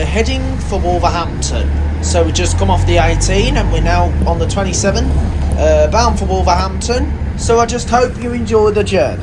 heading for Wolverhampton. So we just come off the 18 and we're now on the 27, bound for Wolverhampton. So I just hope you enjoy the journey.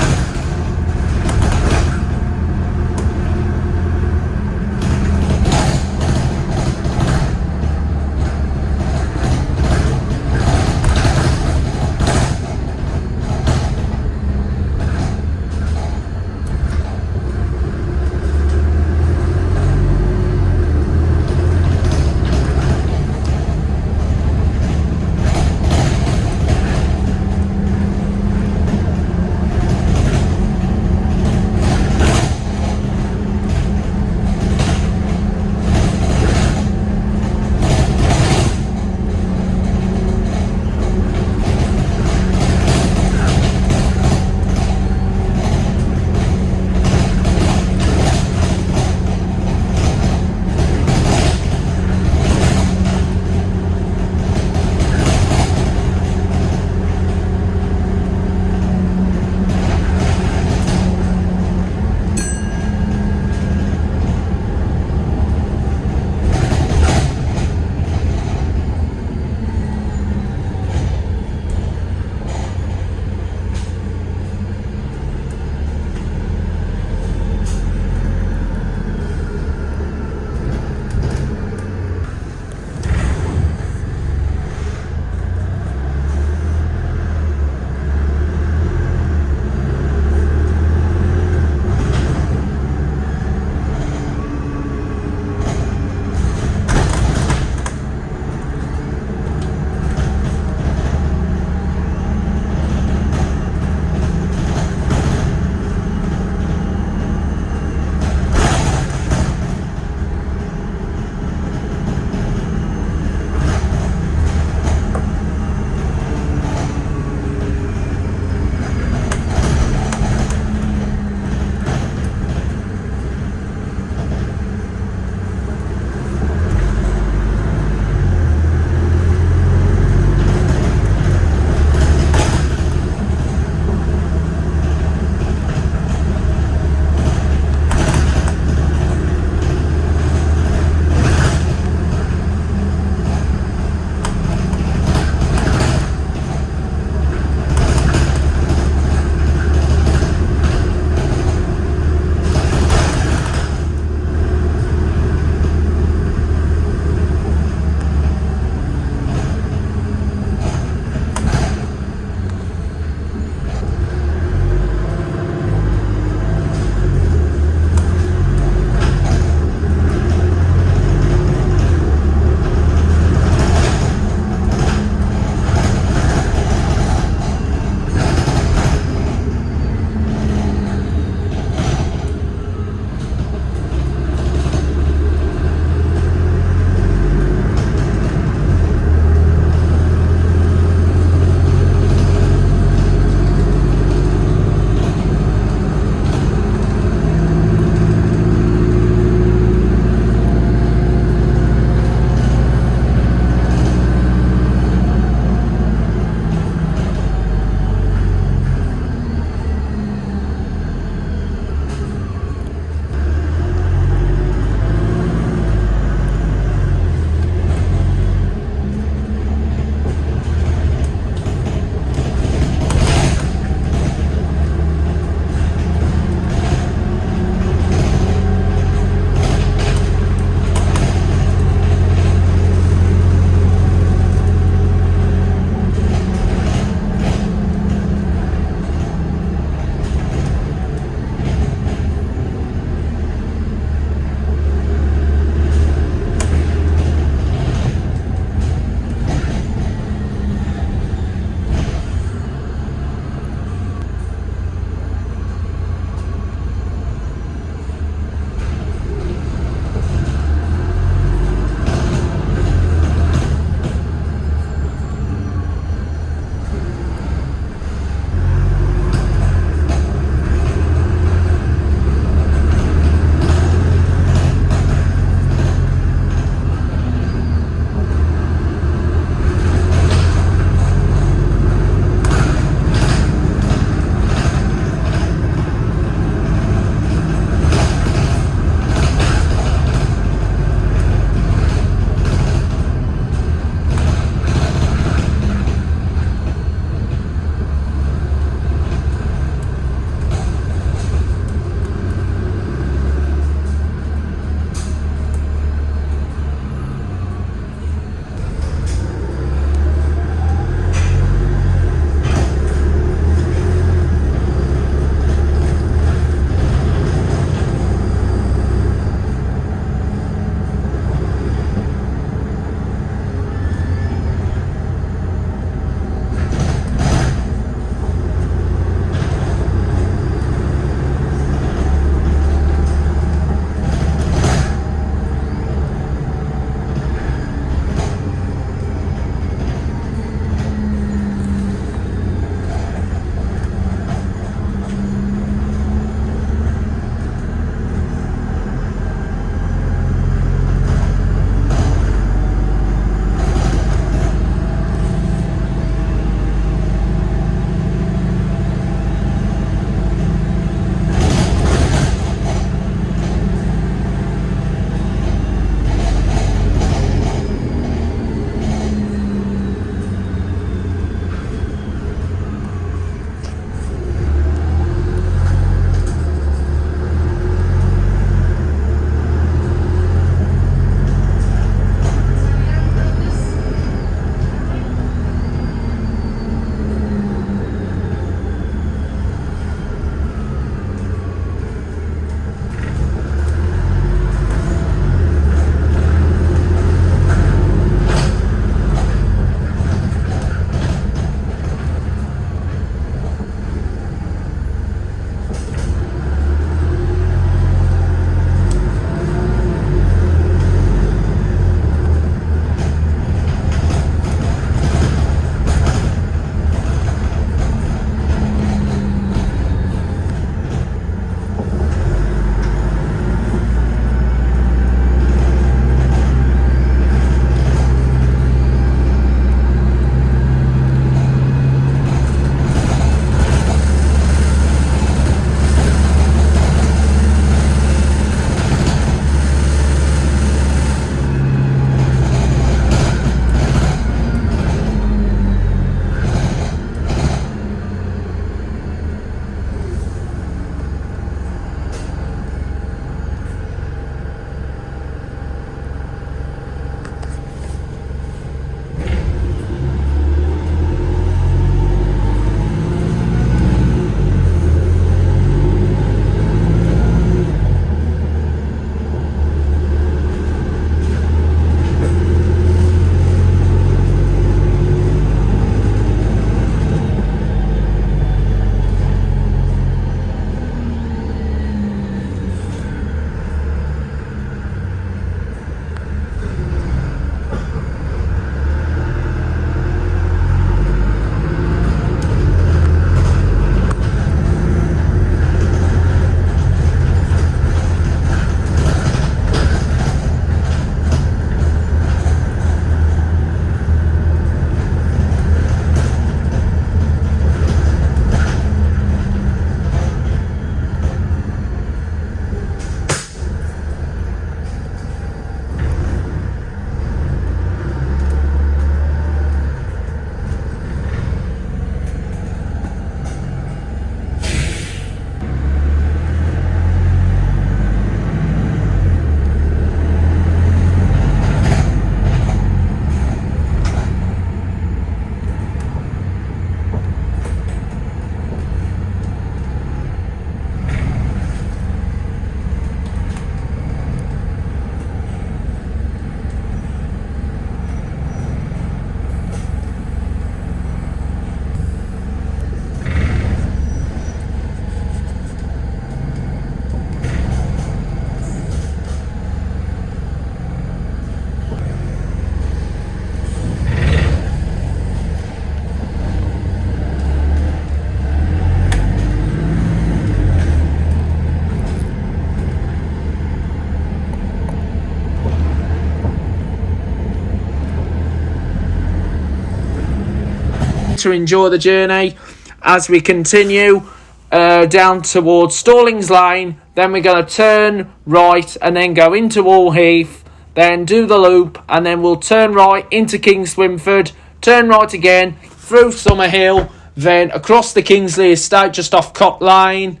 to enjoy the journey as we continue down towards Stallings Lane. Then we're going to turn right and then go into Wall Heath, then do the loop, and then we'll turn right into Kingswinford, turn right again through Summerhill, then across the Kingsley estate just off Cott Lane,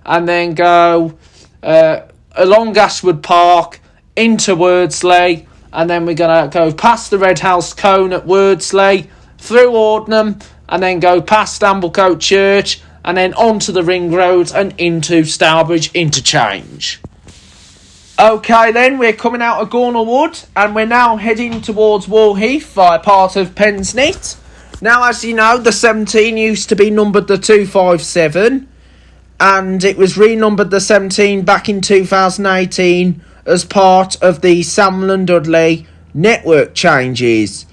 and then go along Ashwood Park into Wordsley, and then we're going to go past the Red House Cone at Wordsley, through Ordnham, and then go past Amblecote Church, and then onto the Ring Road and into Stourbridge interchange. Okay then, we're coming out of Gornal Wood, and we're now heading towards Wall Heath via part of Pensnet. Now, as you know, the 17 used to be numbered the 257, and it was renumbered the 17 back in 2018 as part of the Samuel and Dudley network changes.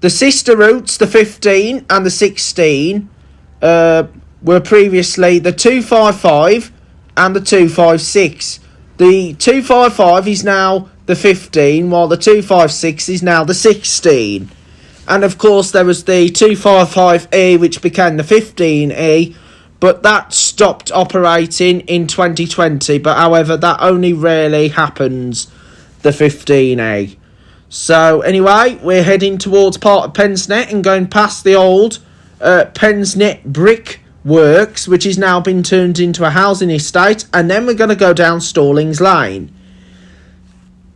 The sister routes, the 15 and the 16, were previously the 255 and the 256. The 255 is now the 15, while the 256 is now the 16. And of course there was the 255E, which became the 15E, but that stopped operating in 2020. But however, that only rarely happens, the 15E. So anyway, we're heading towards part of Pensnet and going past the old Pensnet Brick Works, which has now been turned into a housing estate, and then we're going to go down Stallings Lane.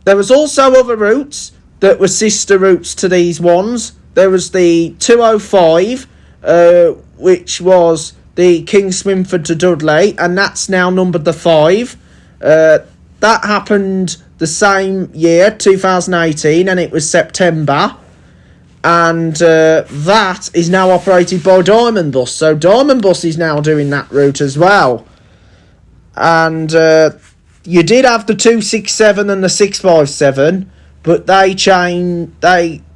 There was also other routes that were sister routes to these ones. There was the 205, which was the Kingswinford to Dudley, and that's now numbered the 5. That happened the same year, 2018, and it was September. And that is now operated by Diamond Bus. So Diamond Bus is now doing that route as well. And you did have the 267 and the 657, but they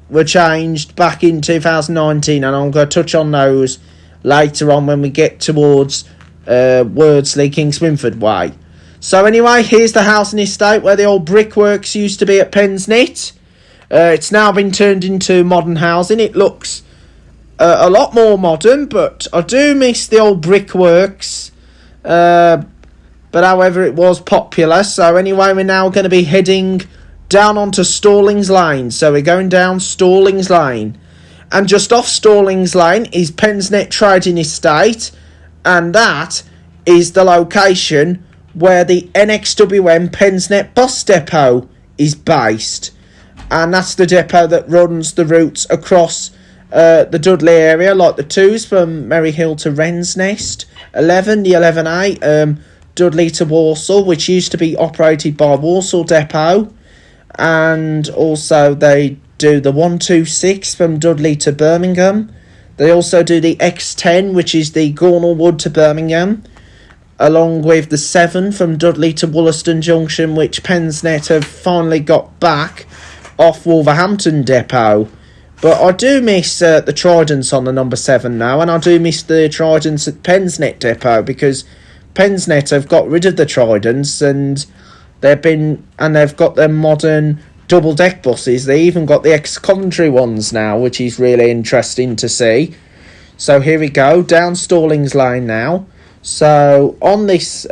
were changed back in 2019, and I'm going to touch on those later on when we get towards Wordsley-Kingswinford way. So anyway, here's the housing estate where the old brickworks used to be at Pensnet. It's now been turned into modern housing. It looks a lot more modern, but I do miss the old brickworks. But however, it was popular. So anyway, we're now going to be heading down onto Stallings Lane. So we're going down Stallings Lane. And just off Stallings Lane is Pensnet Trading Estate. And that is the location where the NXWM Pensnet bus depot is based. And that's the depot that runs the routes across the Dudley area, like the 2s from Merryhill to Wren's Nest, 11, the 11A, Dudley to Walsall, which used to be operated by Walsall Depot. And also they do the 126 from Dudley to Birmingham. They also do the X10, which is the Gornal Wood to Birmingham, along with the 7 from Dudley to Wollaston Junction, which Pensnet have finally got back off Wolverhampton Depot. But I do miss the Tridents on the number 7 now, and I do miss the Tridents at Pensnet Depot, because Pensnet have got rid of the Tridents, and they've got their modern double-deck buses. They even got the ex-Coventry ones now, which is really interesting to see. So here we go, down Stallings Lane now. So on this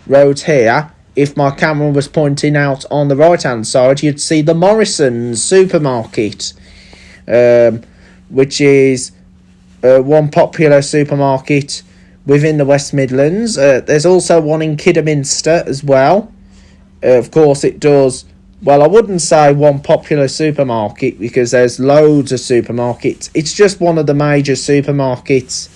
road here, if my camera was pointing out on the right-hand side, you'd see the Morrison's supermarket, which is one popular supermarket within the West Midlands. There's also one in Kidderminster as well. Of course, it does... Well, I wouldn't say one popular supermarket, because there's loads of supermarkets. It's just one of the major supermarkets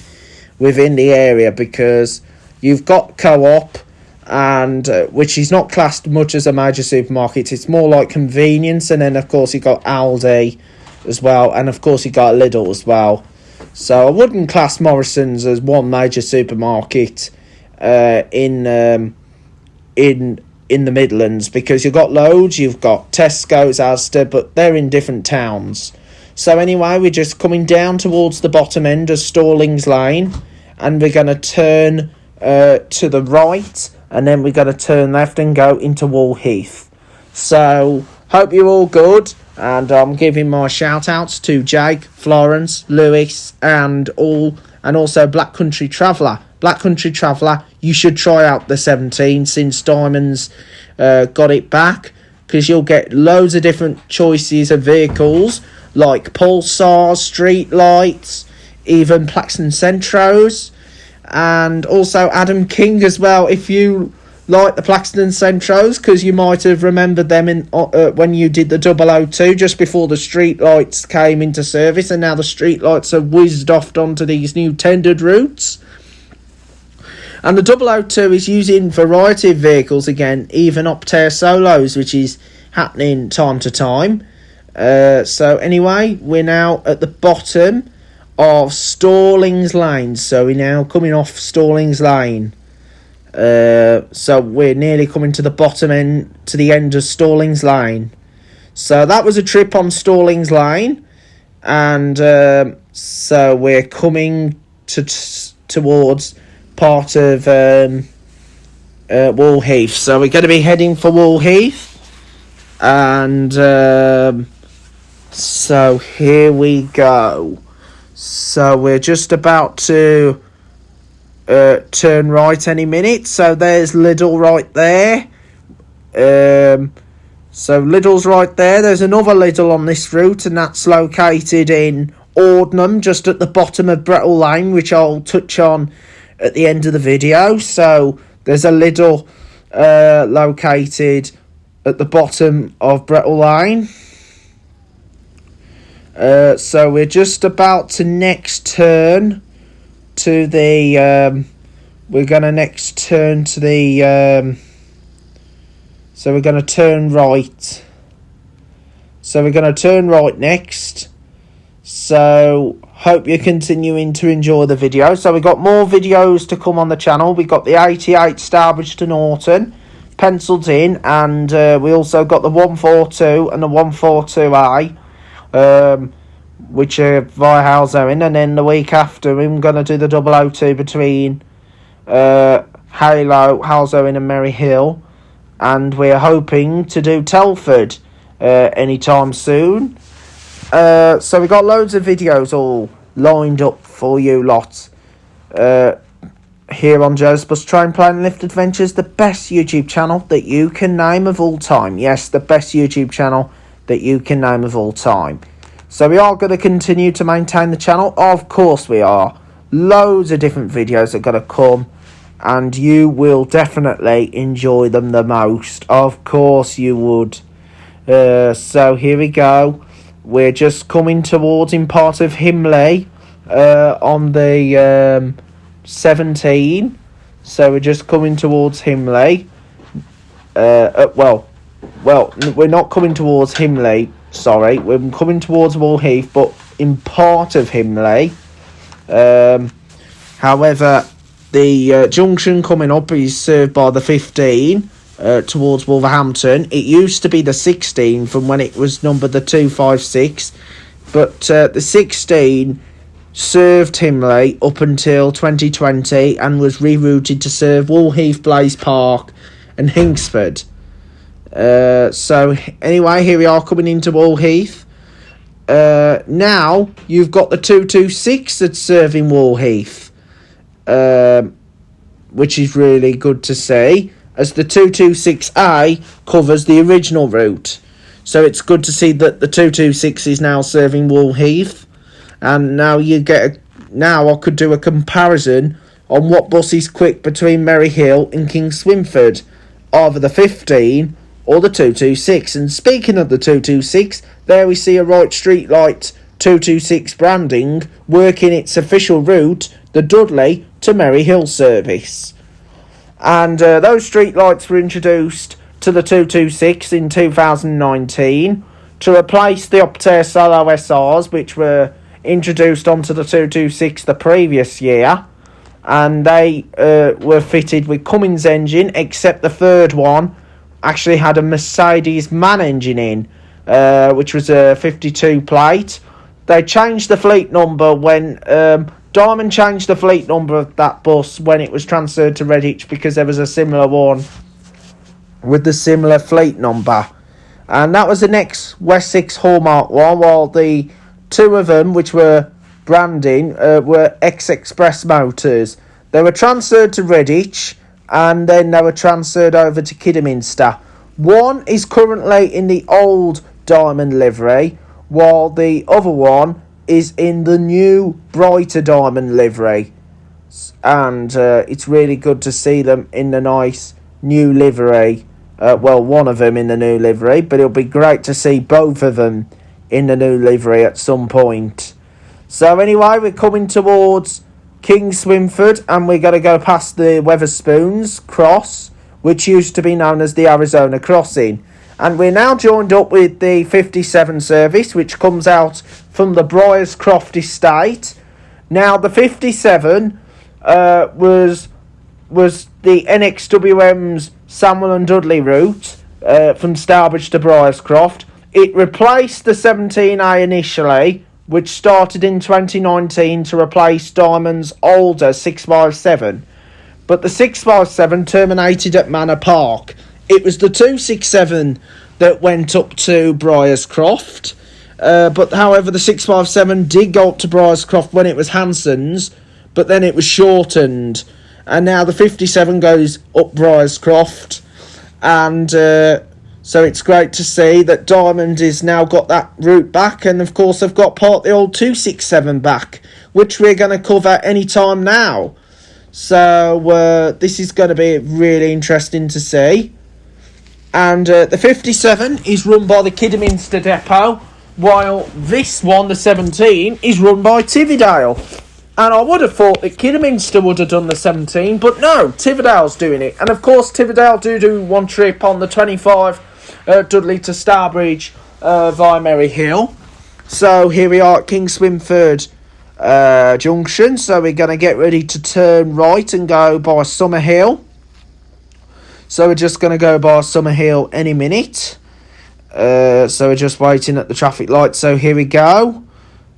within the area, because you've got Co-op, and which is not classed much as a major supermarket. It's more like convenience, and then of course you've got Aldi as well, and of course you've got Lidl as well. So I wouldn't class Morrison's as one major supermarket in the Midlands, because you've got loads. You've got Tesco's, Asda, but they're in different towns. So anyway, we're just coming down towards the bottom end of Stallings Lane, and we're going to turn to the right, and then we're going to turn left and go into Wall Heath. So hope you're all good. And I'm giving my shout outs to Jake, Florence, Lewis, and also Black Country Traveller. Black Country Traveller, you should try out the 17 since Diamond's got it back, because you'll get loads of different choices of vehicles like Pulsars, Street Lights, even Plaxton Centros, and also Adam King as well, if you like the Plaxton Centros, because you might have remembered them in when you did the 002 just before the street lights came into service, and now the street lights are whizzed off onto these new tendered routes. And the 002 is using variety of vehicles again, even Optare Solos, which is happening time to time. So anyway, we're now at the bottom of Stallings Lane, so we're now coming off Stallings Lane. So we're nearly coming to the bottom end, to the end of Stallings Lane. So that was a trip on Stallings Lane, and so we're coming towards part of Wall Heath. So we're going to be heading for Wall Heath, and so here we go. So we're just about to turn right any minute. So there's Lidl right there. So Lidl's right there. There's another Lidl on this route, and that's located in Ordnham, just at the bottom of Brettle Lane, which I'll touch on at the end of the video. So there's a Lidl located at the bottom of Brettle Lane. So we're just about to next turn to the we're going to next turn to the so we're going to turn right. So we're going to turn right next. So hope you're continuing to enjoy the video. So we've got more videos to come on the channel. We've got the 88 Stourbridge to Norton penciled in, and we also got the 142 and the 142A, which are via Halzowen, and then the week after I'm going to do the 002 between Halo, Halzowen and Merry Hill, and we're hoping to do Telford anytime soon. So we got loads of videos all lined up for you lot here on Joe's Bus Train Plane Lift Adventures, the best YouTube channel that you can name of all time. Yes, the best YouTube channel that you can name of all time. So we are going to continue to maintain the channel. Of course we are. Loads of different videos are going to come, and you will definitely enjoy them the most. Of course you would. So here we go. We're just coming towards in part of Himley on the 17. So we're just coming towards Himley. Well, we're not coming towards Himley. Sorry, we're coming towards Wall Heath, but in part of Himley. However, the junction coming up is served by the 15 towards Wolverhampton. It used to be the 16 from when it was numbered the 256, but the 16 served Himley up until 2020 and was rerouted to serve Wall Heath, Blaze Park and Hingsford. So anyway, here we are coming into Wall Heath. Now you've got the 226 that's serving Wall Heath, which is really good to see, as the 226A covers the original route. So it's good to see that the 226 is now serving Wall Heath, and now now I could do a comparison on what bus is quick between Merry Hill and Kingswinford, either the 15 or the 226. And speaking of the 226, there we see a right street light 226 branding working its official route, the Dudley to Merry Hill service. And those street lights were introduced to the 226 in 2019 to replace the Optare Solo SRs, which were introduced onto the 226 the previous year, and they were fitted with Cummins engine, except the third one actually had a Mercedes MAN engine in, which was a 52 plate. They changed the fleet number when Diamond changed the fleet number of that bus when it was transferred to Redditch, because there was a similar one with the similar fleet number. And that was the next Wessex Hallmark one, while the two of them, which were branding, were Express Motors. They were transferred to Redditch, and then they were transferred over to Kidderminster. One is currently in the old diamond livery, while the other one is in the new, brighter diamond livery. And it's really good to see them in the nice new livery. One of them in the new livery, but it'll be great to see both of them in the new livery at some point. So anyway, we're coming towards Kingswinford, and we're going to go past the Wetherspoons Cross, which used to be known as the Arizona Crossing. And we're now joined up with the 57 service, which comes out from the Briarscroft estate. Now, the 57 was the NXWM's Samuel and Dudley route from Stourbridge to Briarscroft. It replaced the 17A initially, which started in 2019 to replace Diamond's older 657. But the 657 terminated at Manor Park. It was the 267 that went up to Briarscroft. But however, the 657 did go up to Briarscroft when it was Hanson's, but then it was shortened. And now the 57 goes up Briarscroft. And so it's great to see that Diamond has now got that route back. And of course, they've got part of the old 267 back, which we're going to cover any time now. So this is going to be really interesting to see. And the 57 is run by the Kidderminster Depot, while this one, the 17, is run by Tividale. And I would have thought that Kidderminster would have done the 17, but no, Tividale's doing it. And of course, Tividale do one trip on the 25 Dudley to Stourbridge via Merry Hill. So here we are at Kingswinford Junction. So we're going to get ready to turn right and go by Summerhill. So we're just going to go by Summerhill any minute. So we're just waiting at the traffic light. So here we go.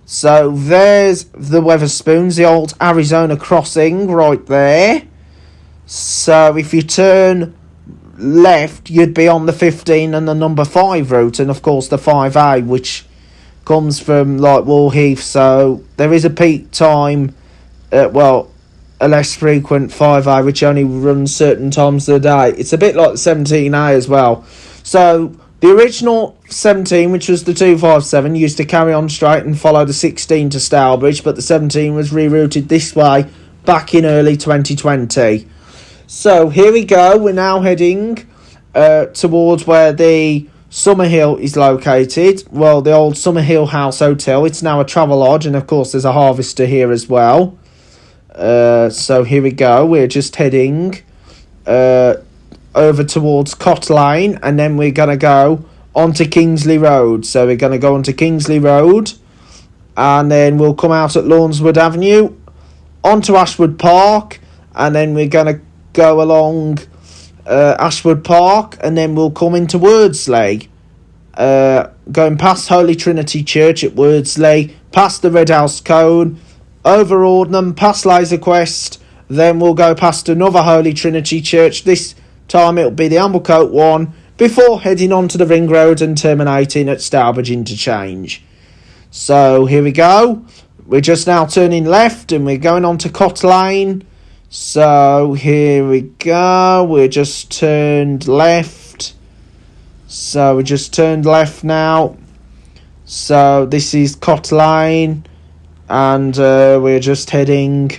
So there's the Wetherspoons, the old Arizona crossing right there. So if you turn left, you'd be on the 15 and the number 5 route, and of course the 5A, which comes from like Wall Heath. So there is a peak time, a less frequent 5A, which only runs certain times of the day. It's a bit like the 17A as well. So the original 17, which was the 257, used to carry on straight and follow the 16 to Stourbridge, but the 17 was rerouted this way back in early 2020. So here we go. We're now heading towards where the Summerhill is located. Well, the old Summerhill House Hotel. It's now a travel lodge, and of course there's a harvester here as well. So here we go. We're just heading over towards Cott Lane, and then we're going to go onto Kingsley Road. So we're going to go onto Kingsley Road, and then we'll come out at Lawnswood Avenue, onto Ashwood Park, and then we're going to go along Ashwood Park, and then we'll come into Wordsley, going past Holy Trinity Church at Wordsley, past the Red House Cone, over Ordnham, past Laserquest, then we'll go past another Holy Trinity Church. This time it'll be the Amblecote one, before heading on to the Ring Road and terminating at Stourbridge Interchange. So here we go. We're just now turning left, and we're going on to Cott Lane. So here we go. We're just turned left. So we just turned left now. So this is Cott Lane, and we're just heading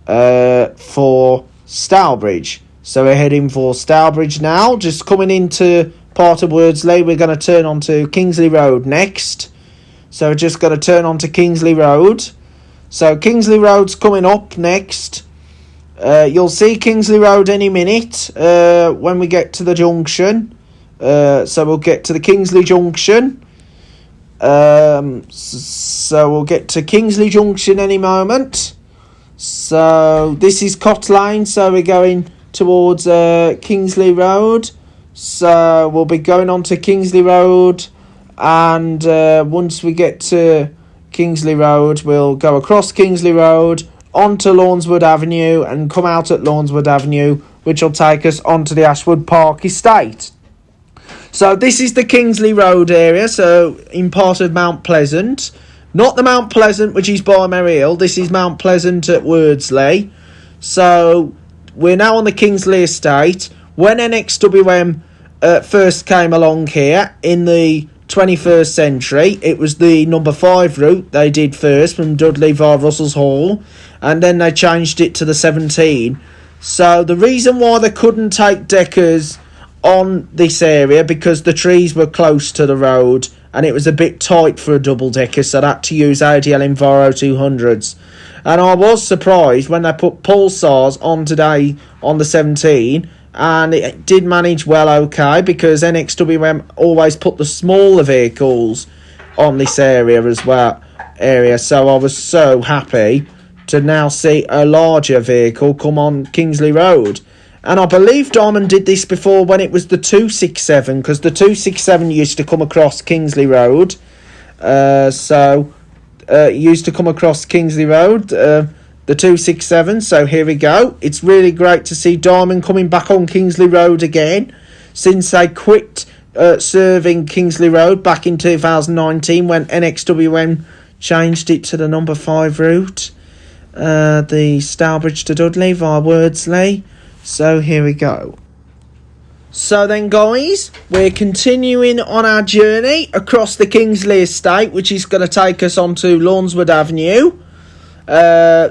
for Stourbridge. So we're heading for Stourbridge now. Just coming into part of Wordsley. We're going to turn onto Kingsley Road next. So we're just going to turn onto Kingsley Road. So Kingsley Road's coming up next. You'll see Kingsley Road any minute when we get to the junction. So we'll get to the Kingsley Junction. So we'll get to Kingsley Junction any moment. So this is Cott Lane. So we're going towards Kingsley Road. So we'll be going on to Kingsley Road. And once we get to Kingsley Road, we'll go across Kingsley Road onto Lawnswood Avenue and come out at Lawnswood Avenue, which will take us onto the Ashwood Park estate. So this is the Kingsley Road area, so in part of Mount Pleasant. Not the Mount Pleasant which is by Merry Hill, this is Mount Pleasant at Wordsley. So we're now on the Kingsley estate. When NXWM first came along here in the 21st century, it was the number 5 route they did first from Dudley via Russell's Hall, and then they changed it to the 17. So the reason why they couldn't take deckers on this area, because the trees were close to the road and it was a bit tight for a double decker, so they had to use ADL Enviro 200s. And I was surprised when they put pulsars on today on the 17, and it did manage well okay, because NXWM always put the smaller vehicles on this area as well. So I was so happy to now see a larger vehicle come on Kingsley Road. And I believe Diamond did this before when it was the 267, because the 267 used to come across Kingsley Road. Used to come across Kingsley Road, the 267. So here we go. It's really great to see Diamond coming back on Kingsley Road again, since they quit serving Kingsley Road back in 2019 when NXWM changed it to the number 5 route, the Stourbridge to Dudley via Wordsley. So here we go. So then, guys, we're continuing on our journey across the Kingsley estate, which is going to take us onto Lawnswood Avenue.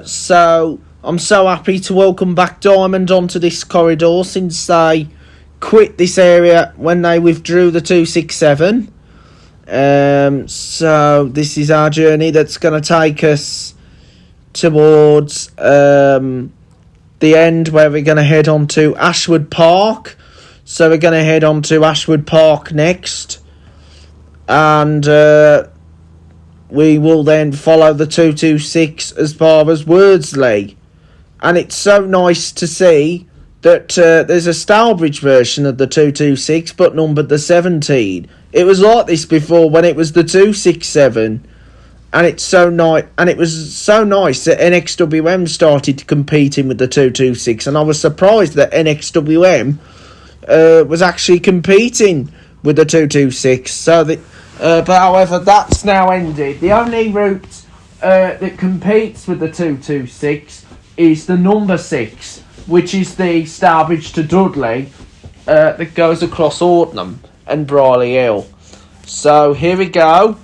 So I'm so happy to welcome back Diamond onto this corridor, since they quit this area when they withdrew the 267. So this is our journey that's going to take us towards the end, where we're going to head on to Ashwood Park. So we're going to head on to Ashwood Park next, and we will then follow the 226 as far as Wordsley. And it's so nice to see that there's a Stourbridge version of the 226 but numbered the 17. It was like this before when it was the 267. And it's so nice, and it was so nice that NXWM started competing with the 226, and I was surprised that NXWM was actually competing with the 226. So but however, that's now ended. The only route that competes with the 226 is the number 6, which is the Stourbridge to Dudley that goes across Ortenham and Brierley Hill. So here we go.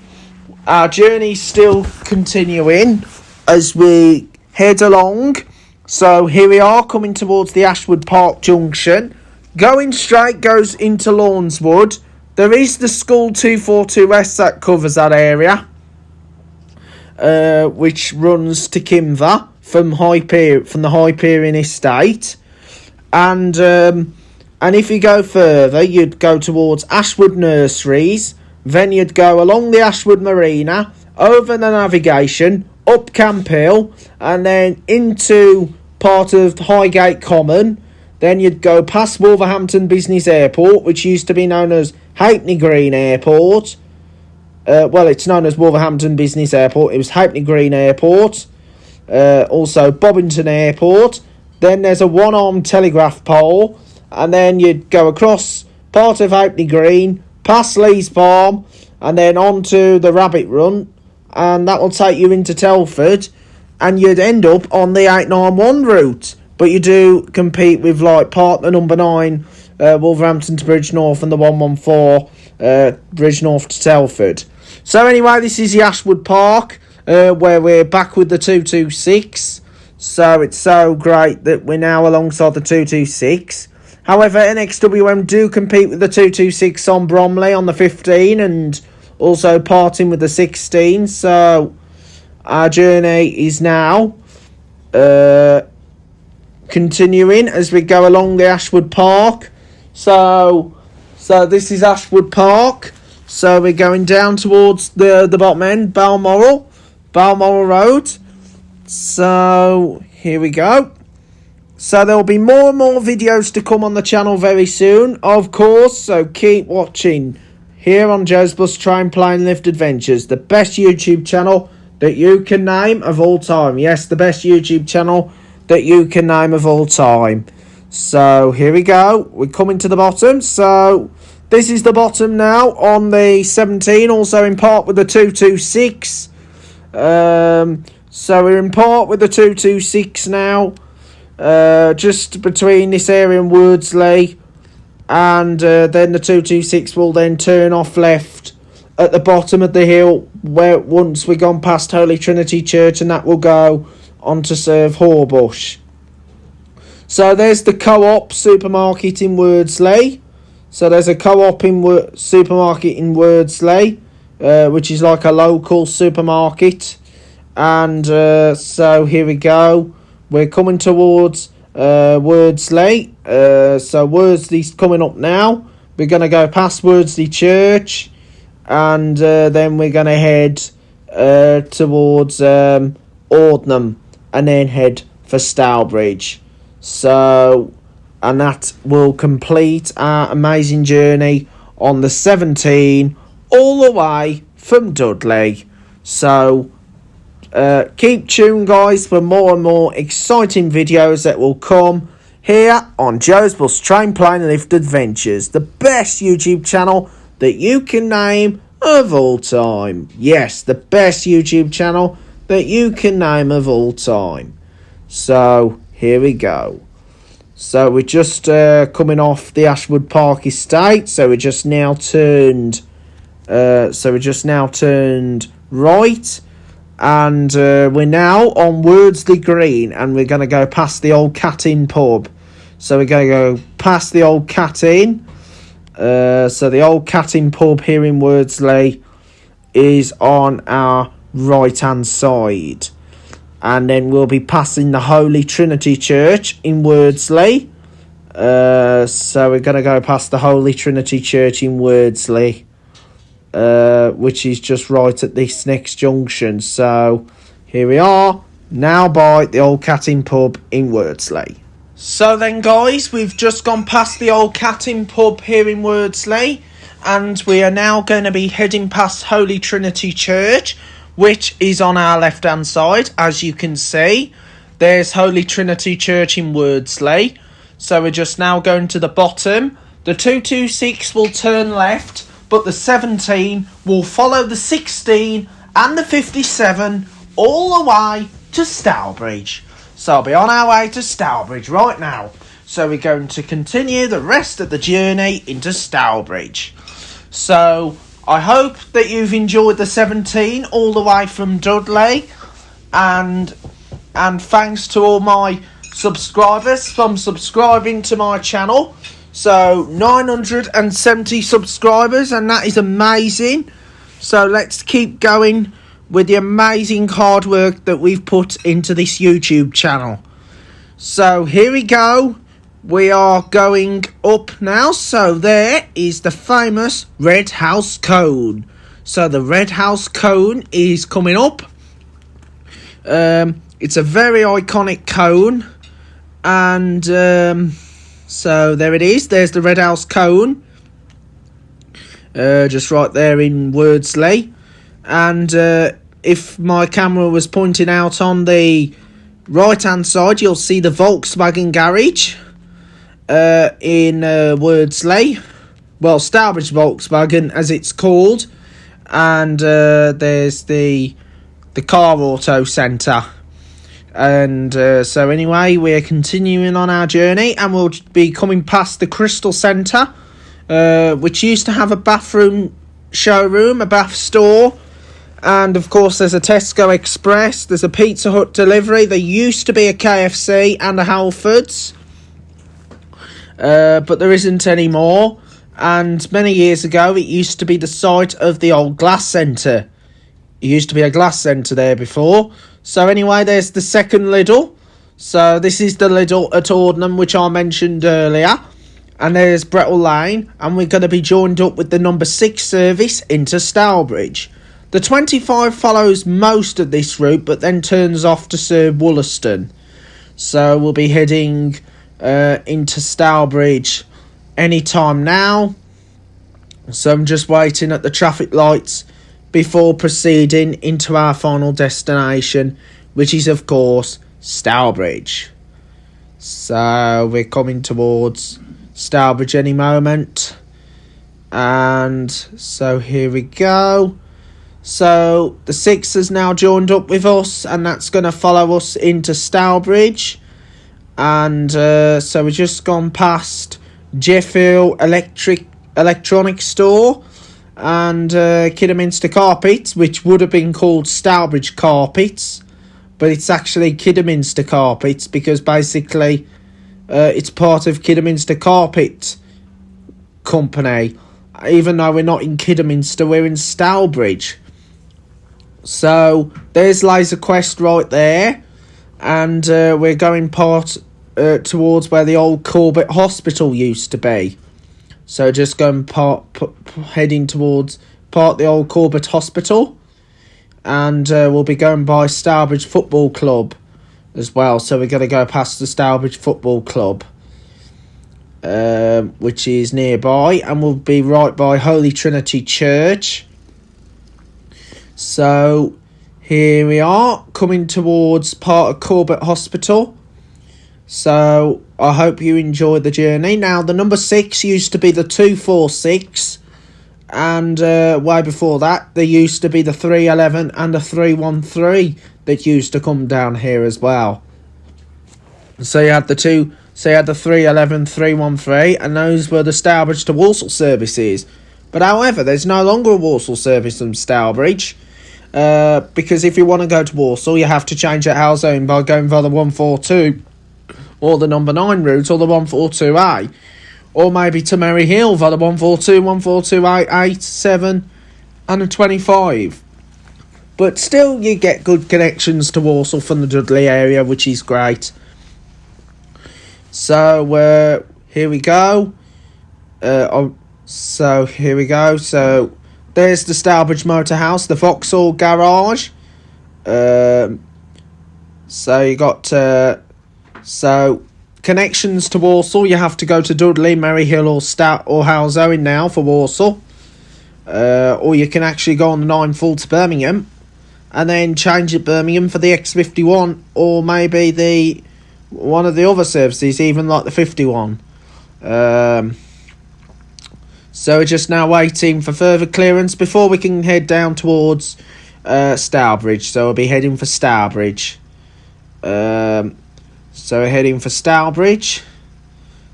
Our journey's still continuing as we head along. So here we are, coming towards the Ashwood Park junction. Going straight goes into Lawnswood. There is the School 242S that covers that area, which runs to Kimver from the Hyperion estate. And if you go further, you'd go towards Ashwood Nurseries. Then you'd go along the Ashwood Marina, over the navigation, up Camp Hill, and then into part of Highgate Common. Then you'd go past Wolverhampton Business Airport, which used to be known as Halfpenny Green Airport. Well, it's known as Wolverhampton Business Airport. It was Halfpenny Green Airport. Also Bobbington Airport. Then there's a one-armed telegraph pole. And then you'd go across part of Halfpenny Green, past Lee's Farm, and then on to the Rabbit Run, and that will take you into Telford, and you'd end up on the 891 route. But you do compete with like partner number 9, Wolverhampton to Bridgnorth, and the 114, Bridgnorth to Telford. So anyway, this is the Ashwood Park, where we're back with the 226. So it's so great that we're now alongside the 226. However, NXWM do compete with the 226 on Bromley on the 15, and also parting with the 16. So our journey is now continuing as we go along the Ashwood Park. So this is Ashwood Park. So we're going down towards the bottom end, Balmoral Road. So here we go. So there will be more and more videos to come on the channel very soon, of course, so keep watching here on Joe's Bus Train Plane Lift Adventures, the best YouTube channel that you can name of all time. Yes, the best YouTube channel that you can name of all time. So here we go, we're coming to the bottom. So this is the bottom now on the 17, also in part with the 226. So we're in part with the 226 now, just between this area and Wordsley, and then the 226 will then turn off left at the bottom of the hill, where once we've gone past Holy Trinity Church, and that will go on to serve Horbush. So there's the Co-op supermarket in Wordsley. So there's a Co-op supermarket in Wordsley, which is like a local supermarket. And so here we go. We're coming towards Wordsley. So Wordsley's coming up now. We're going to go past Wordsley Church. And then we're going to head towards Ordnam. And then head for Stourbridge. So, and that will complete our amazing journey on the 17 all the way from Dudley. So keep tuned, guys, for more and more exciting videos that will come here on Joe's Bus Train Plane Lift Adventures, the best YouTube channel that you can name of all time. Yes, the best YouTube channel that you can name of all time. So here we go. So we're just coming off the Ashwood Park estate. So we just now turned. Right, and we're now on Wordsley Green, and we're going to go past the old Cat Inn pub. So we're going to go past the old Cat Inn. So the old Cat Inn pub here in Wordsley is on our right hand side. And then we'll be passing the Holy Trinity Church in Wordsley. So we're going to go past the Holy Trinity Church in Wordsley, which is just right at this next junction. So here we are, now by the old Cat Inn pub in Wordsley. So then, guys, we've just gone past the old Cat Inn pub here in Wordsley, and we are now going to be heading past Holy Trinity Church, which is on our left hand side. As you can see, there's Holy Trinity Church in Wordsley. So we're just now going to the bottom. The 226 will turn left, but the 17 will follow the 16 and the 57 all the way to Stourbridge. So I'll be on our way to Stourbridge right now. So we're going to continue the rest of the journey into Stourbridge. So I hope that you've enjoyed the 17 all the way from Dudley, and thanks to all my subscribers from subscribing to my channel. So 970 subscribers, and that is amazing. So let's keep going with the amazing hard work that we've put into this YouTube channel. So here we go. We are going up now. So there is the famous Red House Cone. So the Red House Cone is coming up. It's a very iconic cone. And so there it is. There's the Red House Cone. Just right there in Wordsley. And if my camera was pointing out on the right hand side, you'll see the Volkswagen garage in Wordsley. Well, Stourbridge Volkswagen as it's called. And there's the car auto centre. And so anyway, we're continuing on our journey, and we'll be coming past the Crystal Centre, which used to have a bathroom showroom, a bath store. And of course there's a Tesco Express, there's a Pizza Hut delivery, there used to be a KFC and a Halfords, but there isn't anymore. And many years ago it used to be the site of the old glass centre. It used to be a glass centre there before. So anyway, there's the second Lidl. So this is the Lidl at Ordnam, which I mentioned earlier. And there's Brettle Lane, and we're going to be joined up with the number 6 service into Stourbridge. The 25 follows most of this route, but then turns off to serve Wollaston. So we'll be heading into Stourbridge any time now. So I'm just waiting at the traffic lights before proceeding into our final destination, which is, of course, Stourbridge. So we're coming towards Stourbridge any moment. And so here we go. So the 6 has now joined up with us, and that's going to follow us into Stourbridge. And so we've just gone past Jeffield Electronics Store and Kidderminster Carpets, which would have been called Stourbridge Carpets, but it's actually Kidderminster Carpets because basically it's part of Kidderminster Carpet Company. Even though we're not in Kidderminster, we're in Stourbridge. So there's Laser Quest right there, and we're going towards where the old Corbett Hospital used to be. So just going heading towards the old Corbett Hospital, and we'll be going by Stourbridge Football Club as well. So we're going to go past the Stourbridge Football Club, which is nearby, and we'll be right by Holy Trinity Church. So here we are, coming towards part of Corbett Hospital. So I hope you enjoyed the journey. Now, the number 6 used to be the 246, and way before that, there used to be the 311 and the 313 that used to come down here as well. So you had the 311, 313, and those were the Stourbridge to Walsall services. But however, there's no longer a Walsall service from Stourbridge, because if you want to go to Walsall, you have to change at house zone by going via the 142, or the number 9 route, or the 142A, or maybe to Merry Hill via the 142, 142A, 8, 7, and a 25. But still, you get good connections to Walsall from the Dudley area, which is great. So here we go. So there's the Stourbridge Motor House, the Vauxhall Garage. So you got so connections to Walsall. You have to go to Dudley, Merry Hill, or Halesowen now for Walsall. Or you can actually go on the 9 full to Birmingham, and then change at Birmingham for the X51, or maybe one of the other services, even like the 51. So we're just now waiting for further clearance before we can head down towards Stourbridge. So we'll be heading for Stourbridge. So we're heading for Stourbridge.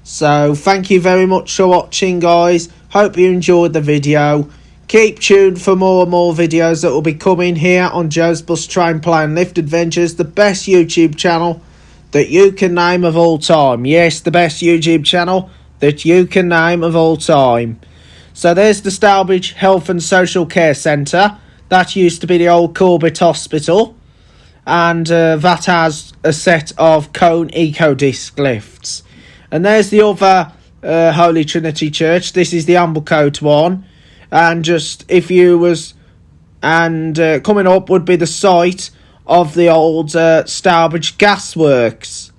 So thank you very much for watching, guys. Hope you enjoyed the video. Keep tuned for more and more videos that will be coming here on Joe's Bus Train Play and Lift Adventures, the best YouTube channel that you can name of all time. Yes, the best YouTube channel that you can name of all time. So there's the Stourbridge Health and Social Care Centre. That used to be the old Corbett Hospital. And that has a set of cone eco-disc lifts. And there's the other Holy Trinity Church. This is the Amblecote one. And just if you was... And coming up would be the site of the old Stourbridge Gasworks.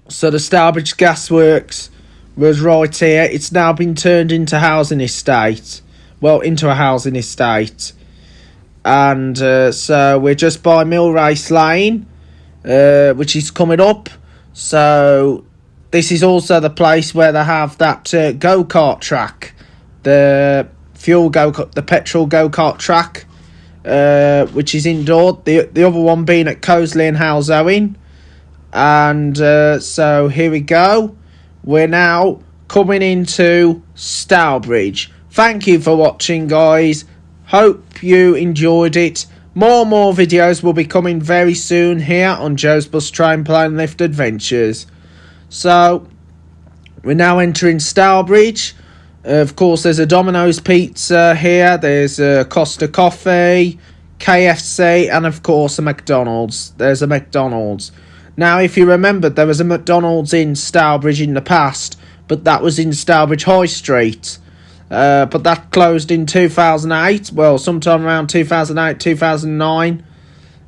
So the Stourbridge Gasworks was right here. It's now been turned into housing estate. Well, into a housing estate. And so we're just by Millrace Lane, which is coming up. So this is also the place where they have that go-kart track, the petrol go-kart track, which is indoor. The other one being at Cosley and Halesowen. And so here we go. We're now coming into Stourbridge. Thank you for watching, guys. Hope you enjoyed it. More videos will be coming very soon here on Joe's Bus Train Play and Lift Adventures. So we're now entering Stourbridge. Of course, there's a Domino's Pizza here. There's a Costa Coffee, KFC, and of course a McDonald's. There's a McDonald's. Now, if you remember, there was a McDonald's in Stourbridge in the past, but that was in Stourbridge High Street. But that closed in 2008, well, sometime around 2008, 2009,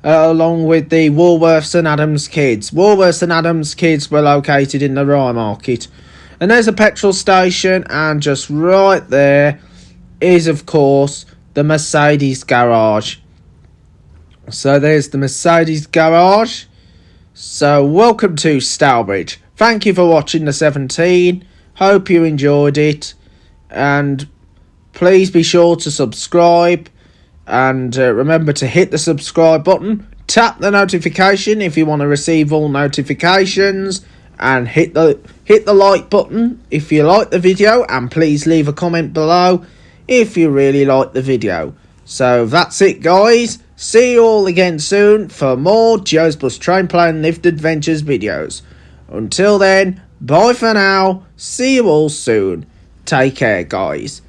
along with the Woolworths and Adams Kids. Woolworths and Adams Kids were located in the Rye Market. And there's a petrol station, and just right there is, of course, the Mercedes garage. So there's the Mercedes garage. So welcome to Stourbridge. Thank you for watching the 17. Hope you enjoyed it. and please be sure to subscribe, and remember to hit the subscribe button, tap the notification if you want to receive all notifications, and hit the like button if you like the video, and please leave a comment below if you really like the video. So that's it, guys. See you all again soon for more Joe's Bus Train Plane Lift Adventures videos. Until then, bye for now. See you all soon. Take care, guys.